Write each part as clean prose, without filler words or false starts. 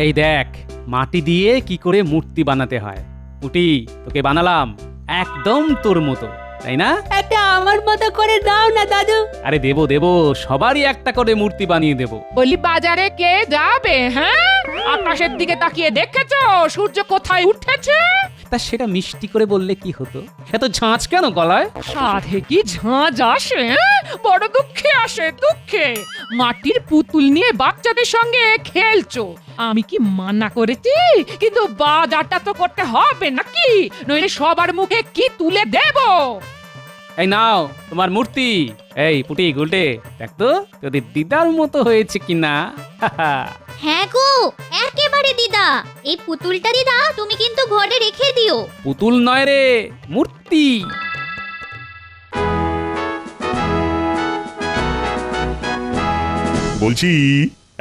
এই দেখ মাটি দিয়ে কি করে মূর্তি বানাতে হয়। পুটি, তোকে বানালাম একদম তোর মতো, তাই না? একটা আমার মতো করে দাও না দাদু। আরে দেবো দেবো, সবারই একটা করে মূর্তি বানিয়ে দেবো। বলি বাজারে কে যাবে? হ্যাঁ, আকাশের দিকে তাকিয়ে দেখেছো সূর্য কোথায় উঠেছে? তা সেটা মিষ্টি করে বললে কি হতো? এত ঝাঁঝ কেন গলায়? সাধে কি ঝাঁঝ আসে? বড় দুঃখে আসে, দুঃখে। মাটির পুতুল নিয়ে বাচ্চাদের সঙ্গে খেলছো, আমি কি মানা করেছি? কিন্তু বাজারটা তো করতে হবে নাকি, নইলে সবার মুখে কি তুলে দেব? এই নাও তোমার মূর্তি। এই পুটি গুলটে, দেখ তো তোদের দিদার মতো হয়েছে কিনা। হ্যাঁ গো, একেবারে দিদা। এই পুতুলটা দিদা তুমি কিন্তু ঘরে রেখে দিও। পুতুল নয় রে, মূর্তি। বলছি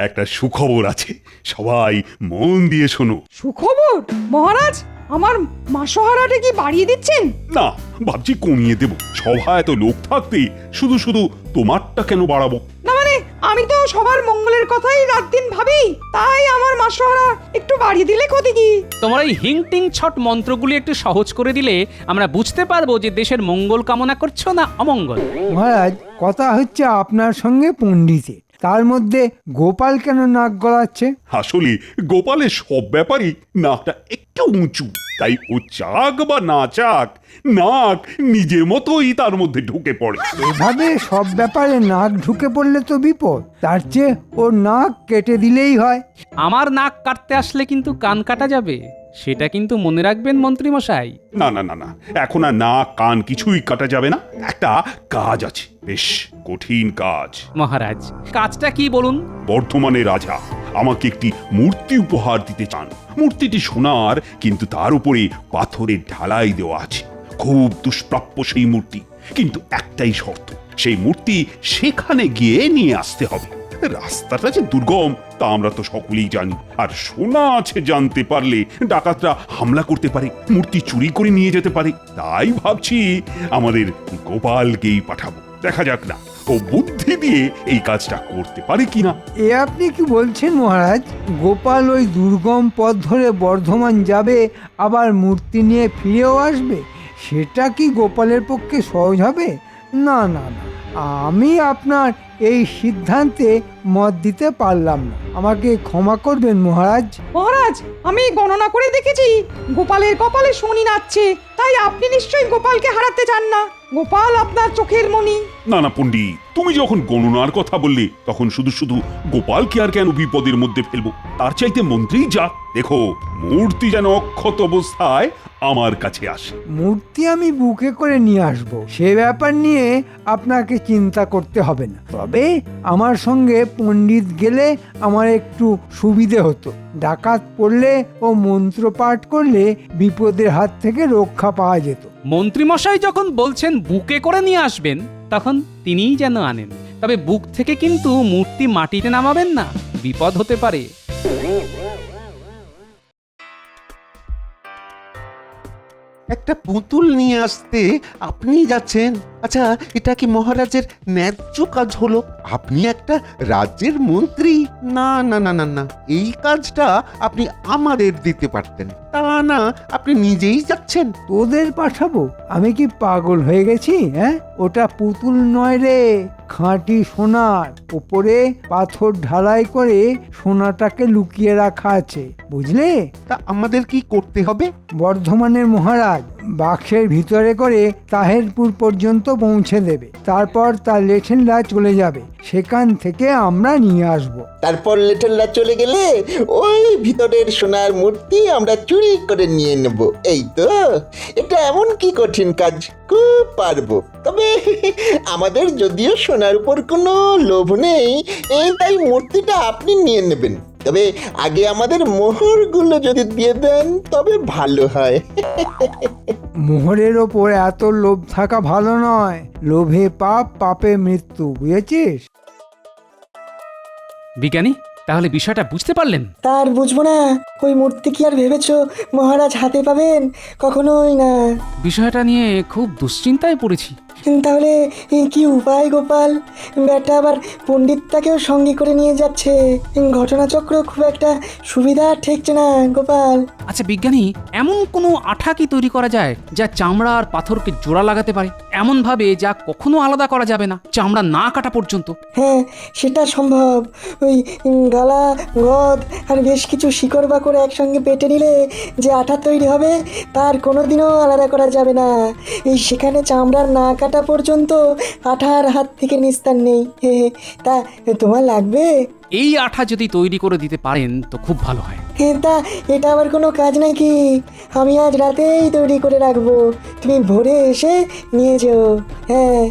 একটা সুখবর আছে, সবাই মন দিয়ে শোনো। সুখবর? মহারাজ, আমার মাসোহারাটা কি বাড়িয়ে দিচ্ছেন? না, ভাবছি কমিয়ে দেব। সভা এত লোক থাকতে শুধু শুধু তোমারটা কেন বাড়াবো? না মানে আমি তো সবার মঙ্গলের কথাই রাত দিন ভাবি, তাই আমার মাসোহারা একটু বাড়িয়ে দিলে ক্ষতি কি? তোমার এই হিংটিং ছট মন্ত্রগুলি একটু সহজ করে দিলে আমরা বুঝতে পারবো যে দেশের মঙ্গল কামনা করছো না অমঙ্গল। মহারাজ, কথা হচ্ছে আপনার সঙ্গে পণ্ডিতের, তার মধ্যে গোপাল কেন নাক গলাচ্ছে? আসলে গোপালের সব ব্যাপারই নাকটা একটু উঁচু, তাই ও চাক বা না চাক, নাক নিজের মতোই তার মধ্যে ঢুকে পড়ে। এভাবে সব ব্যাপারে নাক ঢুকে পড়লে তো বিপদ, তার চেয়ে ওর নাক কেটে দিলেই হয়। আমার নাক কাটতে আসলে কিন্তু কান কাটা যাবে, সেটা কিন্তু মনে রাখবেন মন্ত্রী মশাই। না না না না, এখন আর নাক কান কিছুই কাটা যাবে না। একটা কাজ আছে, বেশ কঠিন কাজ। মহারাজ, কাজটা কি বলুন? বর্ধমানের রাজা আমাকে একটি মূর্তি উপহার দিতে চান। মূর্তিটি সোনার, কিন্তু তার উপরে পাথরের ঢালাই দেওয়া আছে। খুব দুষ্প্রাপ্য সেই মূর্তি, কিন্তু একটাই শর্ত, সেই মূর্তি সেখানে গিয়ে নিয়ে আসতে হবে। রাস্তাটা যে দুর্গম তা আমরা তো সকলেই জানি, আর সোনা আছে জানতে পারলে ডাকাতরা হামলা করতে পারে, মূর্তি চুরি করে নিয়ে যেতে পারে। তাই ভাবছি আমাদের গোপালকেই পাঠাবো, দেখা যাক না ও বুদ্ধি দিয়ে এই কাজটা করতে পারে কিনা। এ আপনি কি বলছেন মহারাজ? গোপাল ওই দুর্গম পথ ধরে বর্ধমান যাবে, আবার মূর্তি নিয়ে ফিরেও আসবে? সেটা কি গোপালের পক্ষে সহজ হবে? না না না, আমি আপনার এই সিদ্ধান্তে মত দিতে পারলাম না, আমাকে ক্ষমা করবেন মহারাজ। মহারাজ, আমি গণনা করে দেখেছি গোপালের কপালে শনি নাচছে, তাই আপনি নিশ্চয়ই গোপালকে হারাতে চান না। গোপাল আপনার চোখের মণি। না না পণ্ডিত, তুমি যখন গণনার কথা বললে তখন শুধু শুধু গোপালকে আর কেন বিপদের মধ্যে ফেলবো? তার চাইতে মন্ত্রী যাক, দেখো মূর্তি যেন অক্ষত অবস্থায় আমার কাছে আসে। মূর্তি আমি বুকে করে নিয়ে আসব, সে ব্যাপার নিয়ে আপনাকে চিন্তা করতে হবে না। তবে আমার সঙ্গে পণ্ডিত গেলে আমার একটু সুবিধে হতো। ডাকাত পড়লে ও মন্ত্র পাঠ করলে বিপদের হাত থেকে রক্ষা পাওয়া যেত। মন্ত্রী মশাই যখন বলছেন বুকে করে নিয়ে আসবেন, তখন তিনিই যেন আনেন। তবে বুক থেকে কিন্তু মূর্তি মাটিতে নামাবেন না, বিপদ হতে পারে। একটা পুতুল নিয়ে আসতে আপনি যাচ্ছেন? আচ্ছা, এটা কি মহারাজের ন্যায্য কাজ হলো? আপনি একটা রাজ্যের মন্ত্রী। না না না না না, এই কাজটা আপনি আমাদের দিতে পারতেন, তা না আপনি নিজেই যাচ্ছেন। তোদের পাঠাবো? আমি কি পাগল হয়ে গেছি? হ্যাঁ, ওটা পুতুল নয় রে, খাঁটি সোনার, উপরে পাথর ঢালাই করে সোনাটাকে লুকিয়ে রাখা আছে, বুঝলে? তা আমাদের কি করতে হবে? বর্ধমানের মহারাজ বাক্সের ভিতরে করে তাহেরপুর পর্যন্ত পৌঁছে দেবে, তারপর তার লেঠেনরা চলে যাবে, সেখান থেকে আমরা নিয়ে আসব। তারপর লেটেলরা চলে গেলে ওই ভিতরের সোনার মূর্তি আমরা চুরি করে নিয়ে নেব। এই তো, এটা এমন কি কঠিন কাজ, খুব পারবো। তবে আমাদের যদিও সোনার উপর কোনো লোভ নেই, তাই মূর্তিটা আপনি নিয়ে নেবেন। তবে আগে আমাদের মোহরগুলো যদি দিয়ে দেন তবে ভালো হয়। মোহরের ওপর এত লোভ থাকা ভালো নয়, লোভে পাপ, পাপে মৃত্যু, বুঝেছিস? বিজ্ঞানী, তাহলে বিষয়টা বুঝতে পারলেন? তার বুঝবো না, ওই মূর্তি কি আর ভেবেছো মহারাজ হাতে পাবেন? কখনোই না। বিষয়টা নিয়ে খুব দুশ্চিন্তায় পড়েছি। তাহলে কি উপায় গোপাল? বেটা আবার পণ্ডিতটাকেও সঙ্গে করে নিয়ে যাচ্ছে। ঘটনাচক্র খুব একটা সুবিধা ঠেকছে না গোপাল। আচ্ছা বিজ্ঞানী, এমন কোনো আঠা কি তৈরি করা যায় যা চামড়া আর পাথরকে জোড়া লাগাতে পারে, এমন ভাবে যা কখনো আলাদা করা যাবে না, চামড়া না কাটা পর্যন্ত? হ্যাঁ, সেটা সম্ভব। ওই গালা, গদ আর বেশ কিছু শিকড় বাকড় একসঙ্গে পেটে নিলে যে আঠা তৈরি হবে তার কোনোদিনও আলাদা করা যাবে না। সেখানে চামড়ার না কাটা পর্যন্ত আঠার হাত থেকে নিস্তার নেই। তা তোমার লাগবে? এই আঠা যদি তৈরি করে দিতে পারেন তো খুব ভালো হয়। তা এটা আবার কোনো কাজ নাকি? আমি আজ রাতেই তৈরি করে রাখবো, তুমি ভোরে এসে নিয়ে যেও। হ্যাঁ।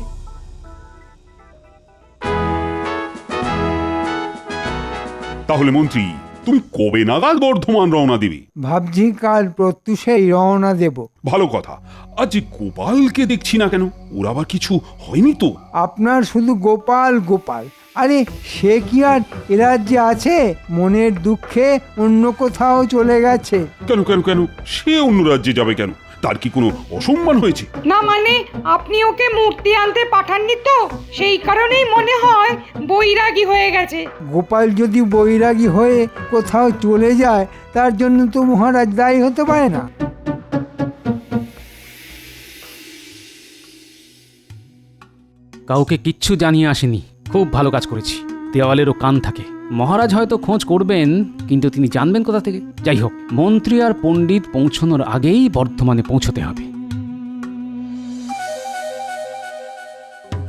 তাহলে মন্ত্রী, তুমি কবে নাগাদ বর্ধমান রওনা দেবে? ভাবছি কাল প্রত্যুষেই রওনা দেব। ভালো কথা। আজ যে গোপালকে দেখছি না কেন, ওর আবার কিছু হয়নি তো? আপনার শুধু গোপাল গোপাল, আরে সে কি আর এ রাজ্যে আছে? মনের দুঃখে অন্য কোথাও চলে গেছে। কেন কেন কেন, সে অন্য রাজ্যে যাবে কেন? তার কি কোনো অসম্মান হয়েছে? না মানে আপনি ওকে মূর্তি আনতে পাঠাননি তো, সেই কারণেই মনে হয় বৈরাগী হয়ে গেছে। গোপাল যদি বৈরাগী হয়ে কোথাও চলে যায় তার জন্য তো মহারাজ দায়ী হতে পারে না। কাউকে কিচ্ছু জানিয়ে আসেনি, খুব ভালো কাজ করেছি। দেওয়ালেরও কান থাকে। মহারাজ হয়তো খোঁজ করবেন, কিন্তু তিনি জানবেন কোথা থেকে? যাই হোক, মন্ত্রী আর পণ্ডিত পৌঁছানোর আগেই বর্ধমানে পৌঁছতে হবে।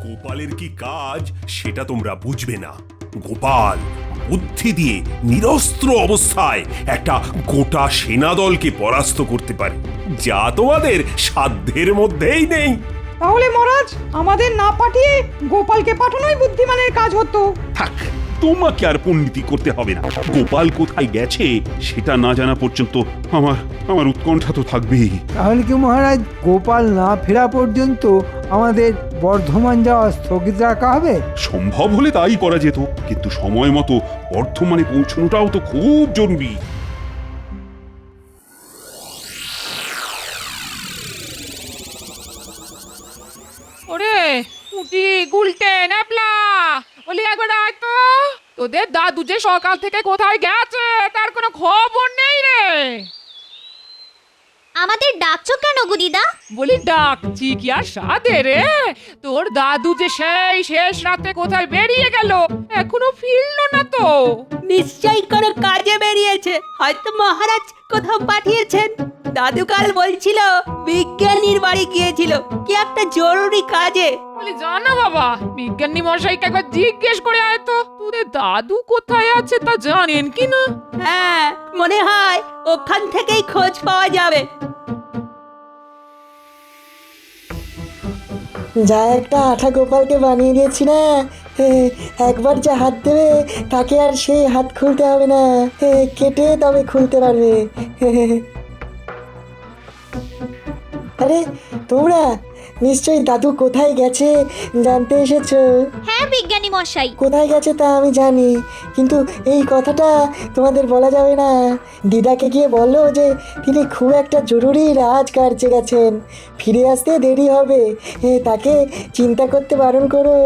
গোপালের কি কাজ সেটা তোমরা বুঝবে না। গোপাল বুদ্ধি দিয়ে নিরস্ত্র অবস্থায় একটা গোটা সেনাদলকে পরাস্ত করতে পারে, যা তোমাদের সাধ্যের মধ্যেই নেই। তাহলে মহারাজ আমাদের না পাঠিয়ে গোপালকে পাঠানোই বুদ্ধিমানের কাজ হতো। থাক, তোমাকে আর পণ্ডিতি করতে হবে না। গোপাল কোথায় গেছে সেটা না জানা পর্যন্ত আমার উৎকণ্ঠা তো থাকবেই। তাহলে কি মহারাজ গোপাল না ফেরা পর্যন্ত আমাদের বর্ধমান যাওয়া স্থগিত রাখা হবে? সম্ভব হলে তাই করা যেত, কিন্তু সময় মতো বর্ধমানে পৌঁছানোটাও তো খুব জরুরি। ওরে পুটি, গুলটে, ন্যাপলা, বলি একবার আয় তো। তোদের দাদু যে সকাল থেকে কোথায় গেছে তার কোনো খবর নেই রে। আমাদের ডাকছো কেন গো দিদা? বলি ডাকছি কি আর সাধে রে? তোর দাদু যে সেই শেষ রাতে কোথায় বেরিয়ে গেল, এখনো ফিরলো না তো। নিশ্চয়ই কোনো কাজে বেরিয়েছে, হয়তো মহারাজ কোথাও পাঠিয়েছেন। দাদু কাল বলছিল বিজ্ঞানীর বাড়ি গিয়েছিল কি একটা জরুরি কাজে। বলি জানা বাবা, বিজ্ঞানী মশাইকে একবার জিজ্ঞেস করে আয় তো তোদের দাদু কোথায় আছে তা জানেন কি না। হ্যাঁ, মনে হয় ওখান থেকেই খোঁজ পাওয়া যাবে। যা একটা আঠা গোপালকে বানিয়ে দিয়েছি না, একবার যা হাত দেবে তাকে আর সেই হাত খুলতে হবে না, কেটে তবে খুলতে পারবে। আরে তোমরা নিশ্চয়ই দাদু কোথায় গেছে জানতে এসেছো। হ্যাঁ বিজ্ঞানী মশাই। কোথায় গেছে তা আমি জানি, কিন্তু এই কথাটা তোমাদের বলা যাবে না। দিদাকে গিয়ে বলো যে তিনি খুব একটা জরুরি রাজকার্যে গেছেন, ফিরে আসতে দেরি হবে, তাকে চিন্তা করতে বারণ করো।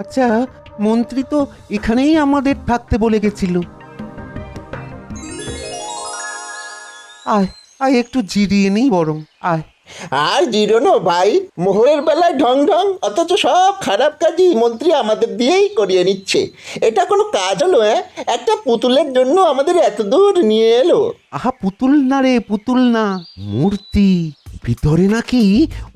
আচ্ছা, মন্ত্রী তো এখানেই আমাদের থাকতে বলে গেছিল। আয় আয়, একটু জিরিয়ে নেই বরং, আয়। আর জিরোনো ভাই, মোহরের বেলায় ঢং ঢং, অথচ সব খারাপ কাজই মন্ত্রী আমাদের দিয়েই করিয়ে নিচ্ছে। এটা কোনো কাজ হলো? একটা পুতুলের জন্য আমাদের এত দূর নিয়ে এলো। আহা, পুতুল না রে, পুতুল না, মূর্তি। ভিতরে নাকি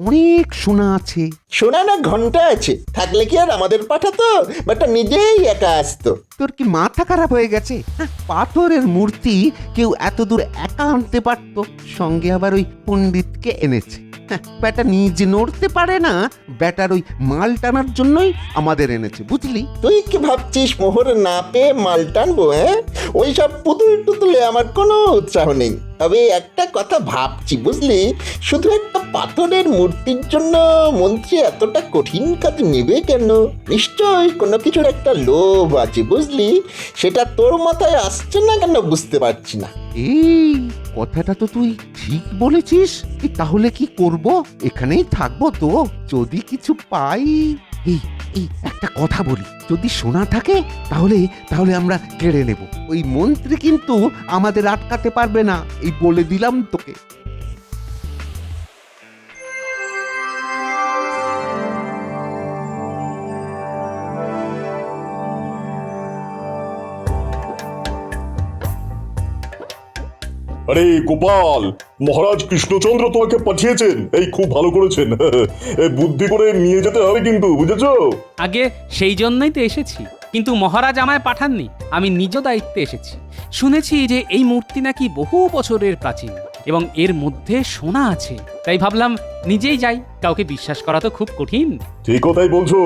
অনেক সোনা আছে। শোনা না ঘন্টা আছে, থাকলে কি আর আমাদের পাঠাতো, বাটা নিজেই একা আসতো। তোর কি মাথা খারাপ হয়ে গেছে? হ্যাঁ, পাথরের মূর্তি কেউ এত দূর একা আনতে পারতো, সঙ্গে আবার ওই পণ্ডিতকে এনেছে। হ্যাঁ, ব্যাটা নিজে নড়তে পারে না, ব্যাটার ওই মাল টানার জন্যই আমাদের এনেছে, বুঝলি? তুই কি ভাবছিস মোহর না পেয়ে মাল টানবো? হ্যাঁ, ওই সব পুতুল টুতুলে আমার কোনো উৎসাহ নেই। তবে একটা কথা ভাবছি বুঝলি, শুধু একটা পাথরের মূর্তির জন্য মন্ত্রী এতটা কঠিন কাজ নেবে কেন? নিশ্চয়ই কোনো কিছুর একটা লোভ আছে বুঝলি, সেটা তোর মাথায় আসছে না কেন বুঝতে পারছি না। এই কথাটা তো তুই ঠিক বলেছিস। তাহলে কি করব? এখানেই থাকবো তো, যদি কিছু পাই। এই এই একটা কথা বলি, যদি সোনা থাকে তাহলে তাহলে আমরা কেড়ে নেব। ওই মন্ত্রী কিন্তু আমাদের আটকাতে পারবে না, এই বলে দিলাম তোকে। আরে গোপাল, মহারাজ কৃষ্ণচন্দ্র তোমাকে পাঠিয়েছেন, এই খুব ভালো করেছেন। বুদ্ধি করে নিয়ে যেতে হবে কিন্তু, বুঝেছো? আগে সেই জন্যই তো এসেছি, কিন্তু মহারাজ আমায় পাঠাননি, আমি নিজ দায়িত্বে এসেছি। শুনেছি যে এই মূর্তি নাকি বহু বছরের প্রাচীন এবং এর মধ্যে সোনা আছে, তাই ভাবলাম নিজেই যাই। কাউকে বিশ্বাস করা তো খুব কঠিন। ঠিক কথাই বলছো,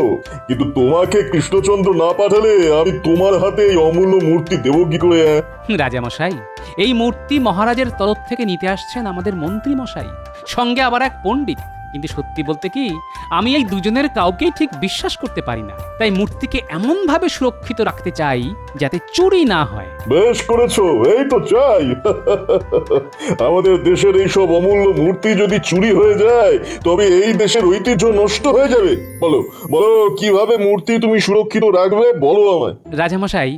কিন্তু তোমাকে কৃষ্ণচন্দ্র না পাঠালে আমি তোমার হাতে এই অমূল্য মূর্তি দেবো কি করে? রাজামশাই, এই মূর্তি মহারাজের তরফ থেকে নিতে আসছেন আমাদের মন্ত্রী মশাই, সঙ্গে আবার এক পণ্ডিত। কিন্তু সত্যি বলতে কি, আমি এই দুজনের কাউকেই ঠিক বিশ্বাস করতে পারি না, তাই মূর্তিকে এমন ভাবে সুরক্ষিত রাখতে চাই যাতে চুরি না হয়। বেশ করেছো, এই তো চাই। আমাদের দেশের এইসব অমূল্য মূর্তি যদি চুরি হয়ে যায়, তবে এই দেশের ঐতিহ্য নষ্ট হয়ে যাবে। বলো বলো, কিভাবে মূর্তি তুমি সুরক্ষিত রাখবে, বলো আমায়। রাজামশাই,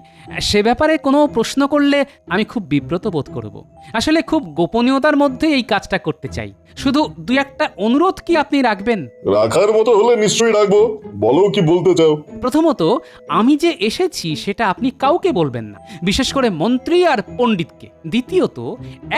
সে ব্যাপারে কোনো প্রশ্ন করলে আমি খুব বিব্রত বোধ করব। আসলে খুব গোপনীয়তার মধ্যে এই কাজটা করতে চাই। শুধু দুই একটা অনুরোধ কি আপনি রাখবেন? রাখার মতো হলে নিশ্চয়ই রাখবো, বলো কি বলতে চাও। প্রথমত, আমি যে এসেছি সেটা আপনি কাউকে বলবেন না, বিশেষ করে মন্ত্রী আর পণ্ডিতকে। দ্বিতীয়ত,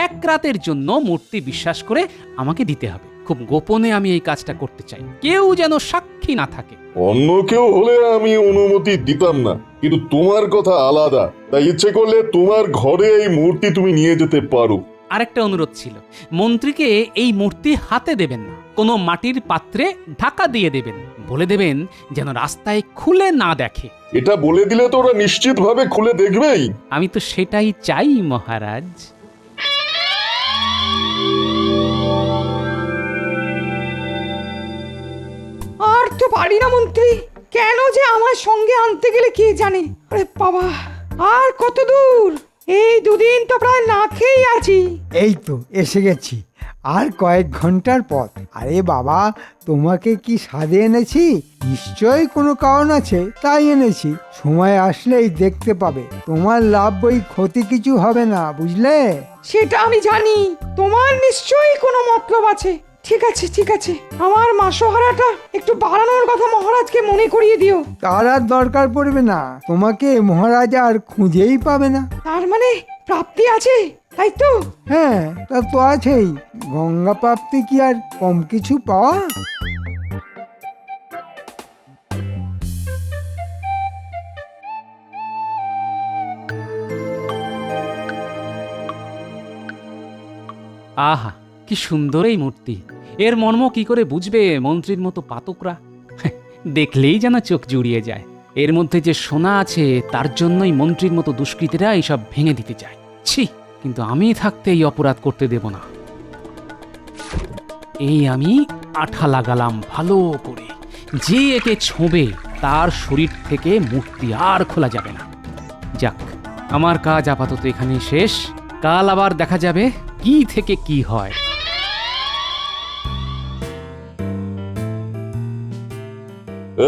এক রাতের জন্য মূর্তি বিশ্বাস করে আমাকে দিতে হবে। খুব গোপনে আমি এই কাজটা করতে চাই, কেউ যেন সাক্ষী না থাকে। অন্য কেউ হলে আমি অনুমতি দিতাম না, কিন্তু তোমার কথা আলাদা, তাই ইচ্ছে করলে তোমার ঘরে এই মূর্তি তুমি নিয়ে যেতে পারো। আরেকটা অনুরোধ ছিল, মন্ত্রীকে এই মূর্তি হাতে দেবেন না, কোনো মাটির পাত্রে ঢাকা দিয়ে দেবেন। বলে দেবেন যেন রাস্তায় খুলে না দেখে। এটা বলে দিলে তো ওরা নিশ্চিতভাবে খুলে দেখবেই। আমি তো সেটাই চাই মহারাজ। আর তো পারি না মন্ত্রী, কেন যে আমার সঙ্গে আনতে গেলে কে জানে। আরে বাবা, আর কত দূর? এই দুদিন তো প্রায় না খেয়েই আছি। এই তো এসে গেছি, আর কয়েক ঘন্টার পথ। আরে বাবা, তোমাকে কি সাধে এনেছি? নিশ্চয়ই কোনো কারণ আছে, তাই এনেছি। সময় আসলেই দেখতে পাবে, তোমার লাভ বই ক্ষতি কিছু হবে না, বুঝলে? সেটা আমি জানি, তোমার নিশ্চয়ই কোনো মতলব আছে। ঠিক আছে ঠিক আছে, আমার মাসোহারাটা একটু বাড়ানোর কথা মহারাজকে মনে করিয়ে দিও। তার আর দরকার পড়বে না, তোমাকে মহারাজ আর খুঁজেই পাবে না। তার মানে প্রাপ্তি আছে, তাই তো? হ্যাঁ, তা তো আছেই। গঙ্গা প্রাপ্তি কি আর কম কিছু পাওয়া? আহা, কি সুন্দর এই মূর্তি! এর মর্ম কি করে বুঝবে মন্ত্রীর মতো পাতকরা? দেখলেই যেন চোখ জুড়িয়ে যায়। এর মধ্যে যে সোনা আছে তার জন্যই মন্ত্রীর মতো দুষ্কৃতীরা এইসব ভেঙে দিতে চায়। ছি, কিন্তু আমি থাকতে এই অপরাধ করতে দেব না। এই আমি আঠা লাগালাম ভালো করে, যে একে ছোঁবে তার শরীর থেকে মূর্তি আর খোলা যাবে না। যাক, আমার কাজ আপাতত এখানেই শেষ। কাল আবার দেখা যাবে কি থেকে কি হয়।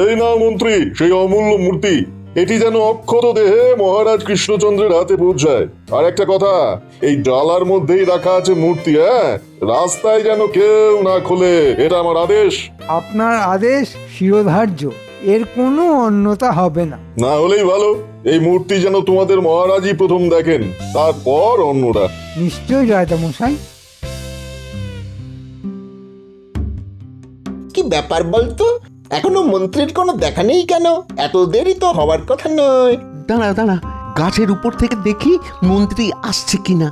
এই না মন্ত্রী, সেই অমূল্য মূর্তি। এটি যেন অক্ষত দেহে মহারাজ কৃষ্ণচন্দ্রের হাতে পৌঁছায়। আর একটা কথা, এই ডালার মধ্যেই রাখা আছে মূর্তি। হ্যাঁ, রাস্তায় যেন কেউ না খোলে, এটা আমার আদেশ। আপনার আদেশ শিরোধার্য, এর কোনো অন্যতা হবে না। না হলেই ভালো, এই মূর্তি যেন তোমাদের মহারাজই প্রথম দেখেন, তারপর অন্যরা। নিশ্চয়ই রাজামশাই। ব্যাপার বলতো? এখনো মন্ত্রীর কোনো দেখা নেই কেন? এত দেরি তো হওয়ার কথা নয়। দাঁড়া দাঁড়া, গাছের উপর থেকে দেখি মন্ত্রী আসছে কিনা।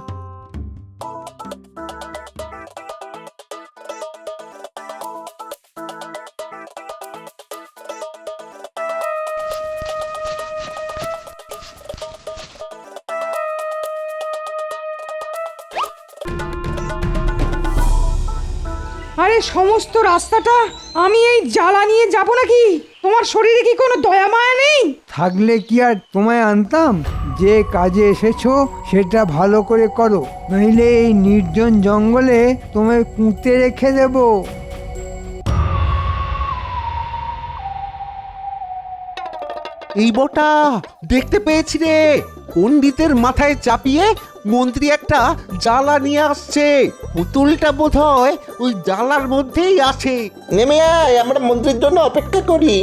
আরে সমস্ত রাস্তাটা আমি এই জ্বালা নিয়ে যাব নাকি? তোমার শরীরে কি কোনো দয়া মায়া নেই? থাকলে কি আর তোমায় আনতাম? যে কাজে এসেছো সেটা ভালো করে করো, নইলে এই নির্জন জঙ্গলে তোমায় পুঁতে রেখে দেবো। এই বটা, দেখতে পেয়েছি রে, পণ্ডিতের মাথায় চাপিয়ে মন্ত্রী একটা জ্বালা নিয়ে আসছে। পুতুলটা বোধহয় ওই জ্বালার মধ্যেই আছে। নেমে আয়, আমরা মন্ত্রীর জন্য অপেক্ষা করি।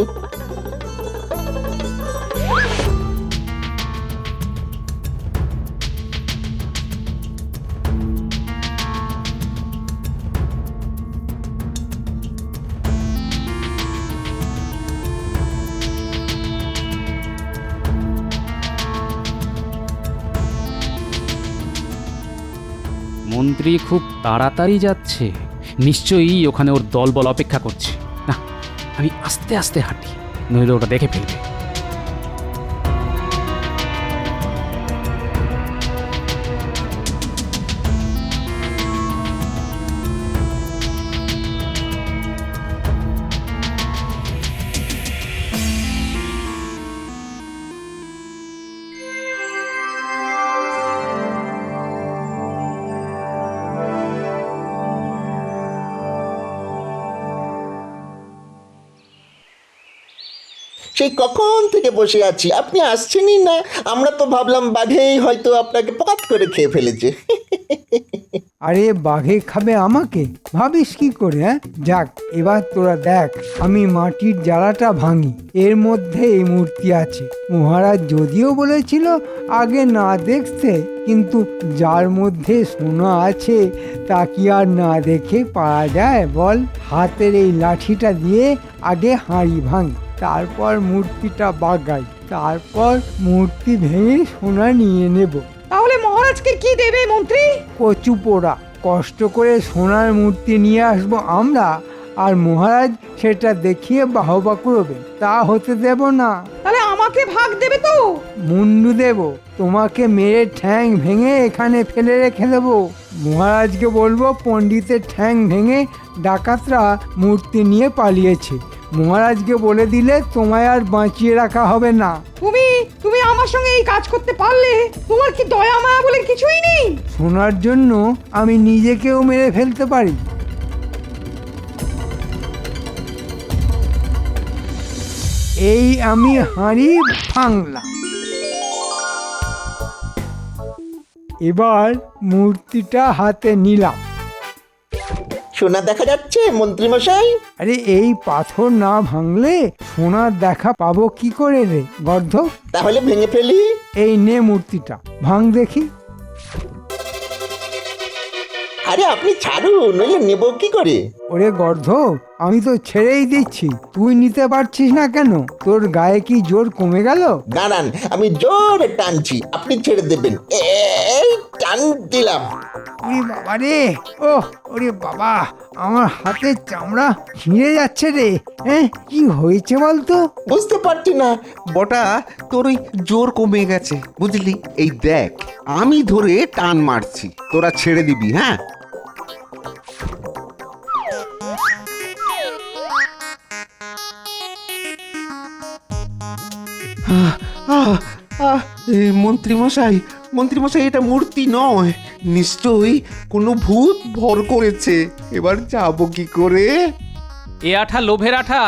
মন্ত্রী খুব তাড়াতাড়ি যাচ্ছে, নিশ্চয়ই ওখানে ওর দলবল অপেক্ষা করছে। না, আমি আস্তে আস্তে হাঁটি, নইলে ওটা দেখে ফেলবে। সেই কখন থেকে বসে আছি, আপনি আসছেনই না। আমরা তো ভাবলাম বাঘেই হয়তো আপনাকে পকাত করে খেয়ে ফেলেছে। আরে বাঘে খাবে আমাকে? ভাবিস কি করে? হ্যাঁ, যাক, এবার তোরা দেখ আমি মাটির জ্বালাটা ভাঙি। এর মধ্যে এই মূর্তি আছে। মহারাজ যদিও বলেছিল আগে না দেখতে, কিন্তু যার মধ্যে সোনা আছে তা কি আর না দেখে পারা যায় বল? হাতের এই লাঠিটা দিয়ে আগে হাঁড়ি ভাঙি, তারপর মূর্তিটা বাগাই, তারপর মূর্তি ভেঙে সোনা নিয়ে নেব। তাহলে মহারাজকে কি দেবে মন্ত্রী? কচু পোড়া। কষ্ট করে সোনার মূর্তি নিয়ে আসবো আমরা, আর মহারাজ সেটা দেখিয়ে বাহবা করবে। তা হতে দেব না। তাহলে আমাকে ভাগ দেবে তো? মুন্ডু দেব, তোমাকে মেরে ঠ্যাং ভেঙে এখানে ফেলে রেখে দেবো। মহারাজকে বলবো পণ্ডিতের ঠ্যাং ভেঙে ডাকাতরা মূর্তি নিয়ে পালিয়েছে। মহারাজকে বলে দিলে তোমায় আর বাঁচিয়ে রাখা হবে না। তুমি আমার সঙ্গে এই কাজ করতে পারলে? তোমার কি দয়া মায়া বলে কিছুই নেই? সোনার জন্য আমি নিজেকেও মেরে ফেলতে পারি। এই আমি হাঁড়ি ভাঙলাম। এবার মূর্তিটা হাতে নিলাম। সোনা দেখা যাচ্ছে মন্ত্রী মশাই? আরে এই পাথর না ভাঙলে সোনার দেখা পাবো কি করে রে গর্ধ? তাহলে ভেঙে ফেলি। এই নে মূর্তিটা, ভাঙ দেখি। আরে আপনি ছাড়ুন, নইলে নেব কি করে? ওরে গর্ধ, আমি তো ছেড়েই দিচ্ছি, তুই নিতে পারছিস না কেন? তোর গায়ে কি জোর কমে গেল? দাঁড়ান, আমি জোরে টানছি, আপনি ছেড়ে দেবেন। এই টান দিলাম। ওরে বাবা রে, ওরে বাবা, আমার হাতের চামড়া ছিঁড়ে যাচ্ছে রে। হ্যাঁ, কি হয়েছে বলতো? বুঝতে পারছি না। বটা, তোর ওই জোর কমে গেছে বুঝলি। এই দেখ, আমি ধরে টান মারছি, তোরা ছেড়ে দিবি। হ্যাঁ, মন্ত্রীমশাই, মন্ত্রীমশাই, এটা মূর্তি নয়, নিশ্চয়ই কোনো ভূত ভর করেছে। এবার যাবো কি করে? এ আঠা লোভের আঠা,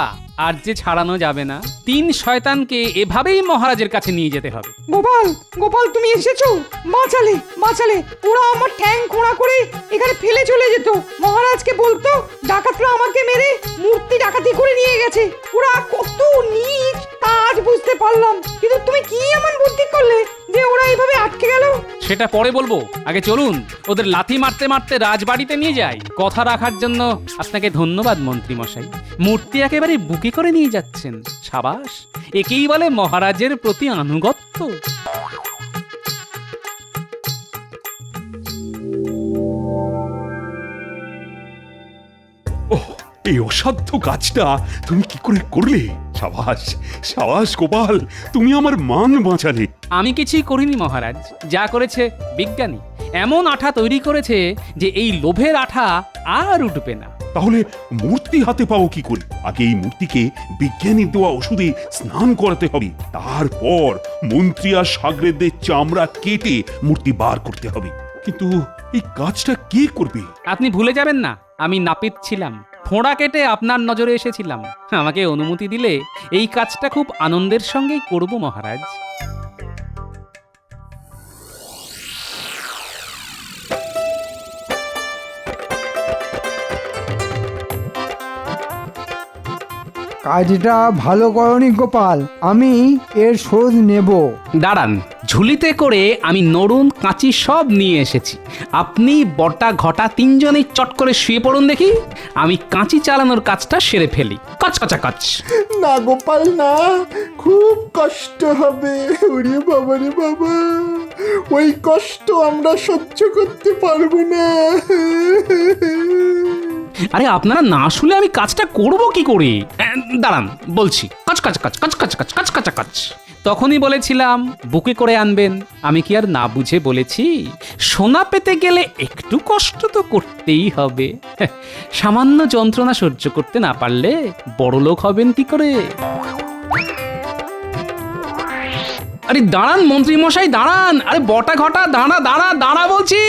আর যে ছাড়ানো যাবে না। 3 শয়তানকে এভাবেই মহারাজের কাছে নিয়ে যেতে হবে। গোপাল, গোপাল, তুমি এসেছো? বাঁচালে, বাঁচালে। ওরা আমার ঠ্যাং খোঁড়া করে এখানে ফেলে চলে যেত। মহারাজকে বলতো ডাকাতরা আমাকে মেরে মূর্তি ডাকাতি করে নিয়ে গেছে। ওরা কত নীচ তা আজ বুঝতে পারলাম, কিন্তু তুমি কি এমন বুদ্ধি করলে যে ওরা এইভাবে আটকে গেল? সেটা পরে বলবো, আগে চলুন ওদের লাথি মারতে মারতে রাজবাড়িতে নিয়ে যাই। কথা রাখার জন্য আপনাকে ধন্যবাদ মন্ত্রী মশাই। মূর্তি একেবারে বুকে করে নিয়ে যাচ্ছেন, সাবাস। একেই বলে মহারাজের প্রতি আনুগত্য। ওহ, এই অসাধ্য কাজটা তুমি কি করে করলে? সাবাস সাবাস গোপাল, তুমি আমার মান বাঁচালে। আমি কিছুই করিনি মহারাজ, যা করেছে বিজ্ঞানী। এমন আঠা তৈরি করেছে যে এই লোভের আঠা আর উঠবে না। তাহলে মূর্তি হাতে পাবো কি করে? আগে এই মূর্তিকে বিজ্ঞানীর দেওয়া ওষুধে স্নান করাতে হবে, তারপর মন্ত্রী আর সাগরেদদের চামড়া কেটে মূর্তি বার করতে হবে। কিন্তু এই কাজটা কে করবে? আপনি ভুলে যাবেন না, আমি নাপিত ছিলাম। ফোঁড়া কেটে আপনার নজরে এসেছিলাম। আমাকে অনুমতি দিলে এই কাজটা খুব আনন্দের সঙ্গেই করব মহারাজ। কাজটা ভালো করনি গোপাল, আমি এর শোধ নেব। দাঁড়ান, ঝুলিতে করে আমি নড়ুন কাঁচি সব নিয়ে এসেছি। আপনি বটা ঘটা তিনজনেই চট করে শুয়ে পড়ুন দেখি, আমি কাঁচি চালানোর কাজটা সেরে ফেলি। কাচ কাচা কাচ। না গোপাল না, খুব কষ্ট হবে। ওরে বাবা রে বাবা, ওই কষ্ট আমরা সহ্য করতে পারবো না। আরে আপনারা না শুলে আমি কাজটা করব কি করে? দাঁড়ান বলছি, কাচ কাচ কাচ কাচ কাচ কাচ কাচ কাচ কাচ। তখনই বলেছিলাম বুকে করে আনবেন, আমি কি আর না বুঝে বলেছি? সোনা পেতে গেলে একটু কষ্ট তো করতেই হবে। সামান্য যন্ত্রণা সহ্য করতে না পারলে বড়লোক হবেন কি করে? আরে দাঁড়ান মন্ত্রী মশাই, দাঁড়ান। আরে বটা ঘটা দাঁড়া দাঁড়া দাঁড়া বলছি।